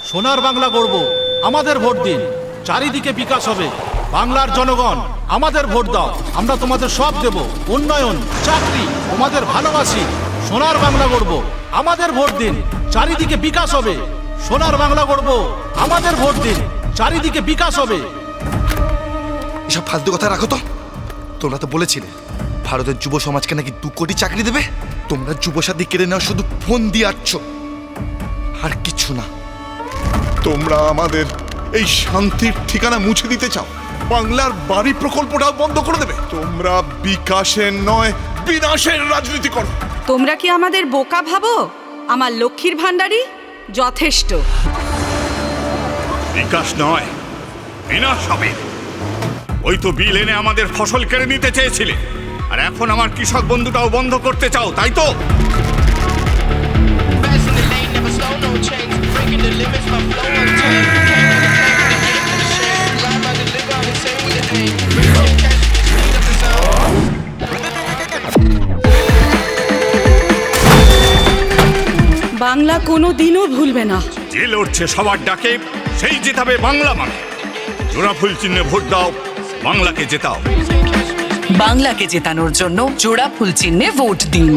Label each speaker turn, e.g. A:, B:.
A: সোনার বাংলা গড়ব, আমাদের ভোট দিন। চারিদিকে বিকাশ হবে। বাংলার জনগণ, আমাদের ভোট দাও, আমরা তোমাদের সব দেব। উন্নয়ন, চাকরি, তোমাদের ভালোবাসি। সোনার বাংলা গড়ব, আমাদের ভোট দিন। চারিদিকে বিকাশ হবে। সোনার বাংলা গড়ব, আমাদের ভোট দিন। চারিদিকে বিকাশ হবে।
B: এসব ফালতু কথা রাখো তো। তোমরা তো বলেছিলে ভারতের যুব সমাজকে নাকি 2 কোটি চাকরি দেবে। তোমরা যুবসাথী কেড়ে নেওয়া শুধু ফোন দিয়ে আসছ, আর কিছু না।
C: তোমরা আমাদের এই শান্তির ঠিকানা মুছে দিতে চাও। বাংলার বাড়ি প্রকল্পটাও বন্ধ করে দেবে। তোমরা বিকাশের নয় বিনাশের রাজনীতি করো।
D: তোমরা কি আমাদের বোকা ভাবো? আমার লক্ষ্মীর ভাণ্ডারই যথেষ্ট।
E: বিকাশ নয়, বিনাশ হবে। ওই তো বিল এনে আমাদের ফসল কেড়ে নিতে চেয়েছিলে, আর এখন আমার কৃষক বন্ধুটাও বন্ধ করতে চাও, তাই তো?
D: বাংলা কোনো দিনও ভুলবে না।
E: যে লড়ছে সবার ডাকে, সেই জেতাবে বাংলা মানে। জোড়া ফুল চিহ্নে ভোট দাও, বাংলাকে জেতাও।
F: বাংলাকে জেতানোর জন্য জোড়া ফুল চিহ্নে ভোট দিন।